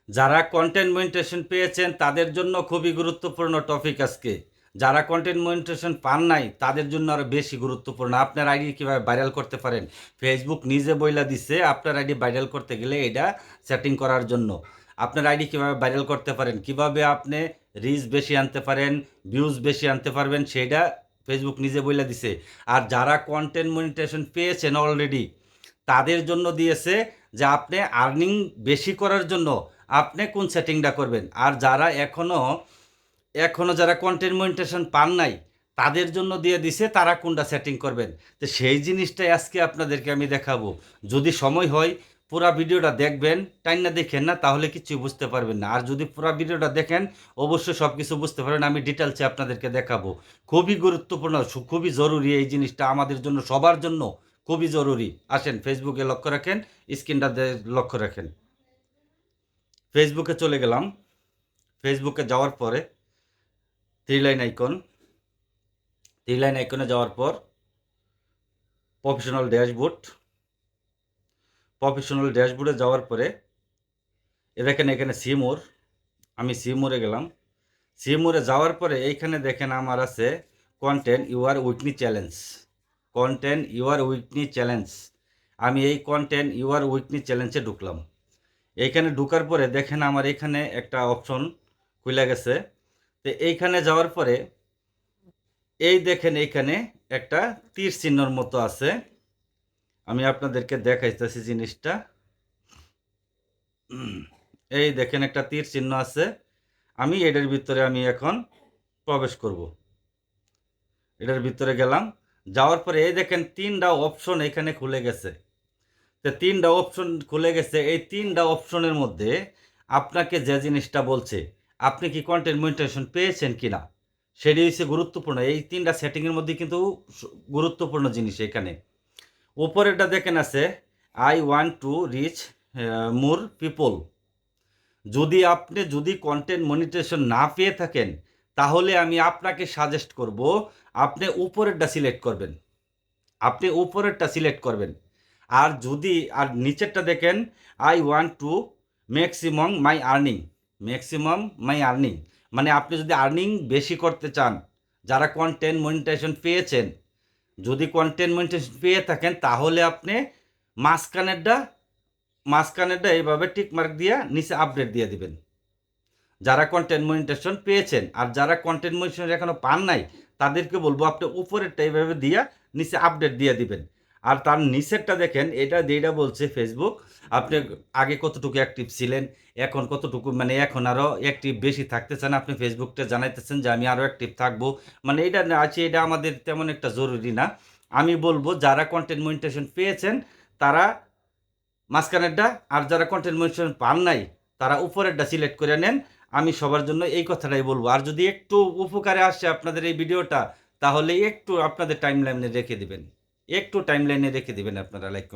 যারা content monetization পেয়েছেন তাদের জন্য খুবই গুরুত্বপূর্ণ টপিক আজকে। যারা কন্টেন্ট মনিটাইজেশন পান নাই তাদের জন্য আরও বেশি গুরুত্বপূর্ণ। আপনার আইডি কীভাবে ভাইরাল করতে পারেন, ফেসবুক নিজে বইলা দিচ্ছে আপনার আইডি ভাইরাল করতে গেলে এটা সেটিং করার জন্য। আপনার আইডি কীভাবে ভাইরাল করতে পারেন, কিভাবে আপনি রিচ বেশি আনতে পারেন, ভিউজ বেশি আনতে পারবেন, সেইটা ফেসবুক নিজে বইলা দিছে। আর যারা কন্টেন্ট মনিটাইজেশন পেয়েছেন অলরেডি তাদের জন্য দিয়েছে যে আপনি আর্নিং বেশি করার জন্য আপনি কোন সেটিংটা করবেন। আর যারা এখনও যারা কন্টেন্ট মনিটাইজেশন পান নাই তাদের জন্য দিয়ে দিছে তারা কোনটা সেটিং করবেন। তো সেই জিনিসটাই আজকে আপনাদেরকে আমি দেখাবো। যদি সময় হয় পুরা ভিডিওটা দেখবেন, টাইম না দেখেন না তাহলে কিছুই বুঝতে পারবেন না। আর যদি পুরা ভিডিওটা দেখেন অবশ্যই সব কিছু বুঝতে পারবেন। আমি ডিটেলসে আপনাদেরকে দেখাবো। খুবই গুরুত্বপূর্ণ, খুবই জরুরি এই জিনিসটা আমাদের জন্য, সবার জন্য খুবই জরুরি। আসেন ফেসবুকে লক্ষ্য রাখেন, স্ক্রিনটা লক্ষ্য রাখেন। ফেসবুকে চলে গেলাম। ফেসবুকে যাওয়ার পরে থ্রি লাইন আইকনে যাওয়ার পর প্রফেশনাল ড্যাশবোর্ডে যাওয়ার পরে দেখেন এখানে সিমোর, আমি সিমোরে গেলাম। সিমোরে যাওয়ার পরে এইখানে দেখেন আমার আছে কন্টেন্ট ইউর উইকলি চ্যালেঞ্জ। আমি এই কন্টেন্ট ইউর উইকলি চ্যালেঞ্জে ঢুকলাম। এইখানে ঢুকার পরে দেখেন আমার এখানে একটা অপশন খুলে গেছে। তো এইখানে যাওয়ার পরে এই দেখেন এইখানে একটা তীর চিহ্নর মতো আছে। আমি আপনাদেরকে দেখাইতেছি জিনিসটা। এই দেখেন একটা তীর চিহ্ন আছে। আমি এটার ভিতরে আমি এখন প্রবেশ করব। এটার ভিতরে গেলাম। যাওয়ার পরে এই দেখেন তিনটা অপশন এখানে খুলে গেছে। তো তিনটা অপশন খুলে গেছে। এই তিনটা অপশনের মধ্যে আপনাকে যে জিনিসটা বলছে আপনি কি কন্টেন্ট মনিটাইজেশন পেয়েছেন কিনা সেটি হচ্ছে গুরুত্বপূর্ণ। এই তিনটা সেটিংয়ের মধ্যে কিন্তু গুরুত্বপূর্ণ জিনিস এখানে। উপরেরটা দেখেন আছে I want to reach more people. যদি কন্টেন্ট মনিটাইজেশন না পেয়ে থাকেন তাহলে আমি আপনাকে সাজেস্ট করব আপনি উপরেরটা সিলেক্ট করবেন। আর নিচেরটা দেখেন I want to maximum my earning, মানে আপনি যদি আর্নিং বেশি করতে চান, যারা কন্টেন্ট মনিটাইজেশন পেয়েছেন, যদি কন্টেন্ট মনিটাইজেশন পেয়ে থাকেন তাহলে আপনি মাঝখানেরটা এইভাবে টিকমার্ক দিয়ে নিচে আপডেট দিয়ে দিবেন, যারা কন্টেন্ট মনিটাইজেশন পেয়েছেন। আর যারা কন্টেন্ট মনিটাইজেশন এখনো পান নাই তাদেরকে বলবো আপনি উপরেরটা এইভাবে দিয়ে নিচে আপডেট দিয়ে দিবেন। আর তার নিচেরটা দেখেন, যেটা বলছে ফেসবুক আপনি আগে কতটুকু অ্যাক্টিভ ছিলেন, এখন কতটুকু, মানে এখন আরও অ্যাক্টিভ বেশি থাকতে চান, আপনি ফেসবুকটা জানাইতেছেন যে আমি আরও অ্যাক্টিভ থাকবো। মানে এটা আছে, এটা আমাদের তেমন একটা জরুরি না। আমি বলবো যারা কন্টেন্ট মনিটাইজেশন পেয়েছেন তারা মাঝখানেরটা, আর যারা কন্টেন্ট মনিটাইজেশন পান নাই তারা উপরেরটা সিলেক্ট করে নেন। আমি সবার জন্য এই কথাটাই বলবো। আর যদি একটু উপকারে আসে আপনাদের এই ভিডিওটা তাহলে একটু আপনাদের টাইমলাইনে রেখে দিবেন, আপনারা লাইক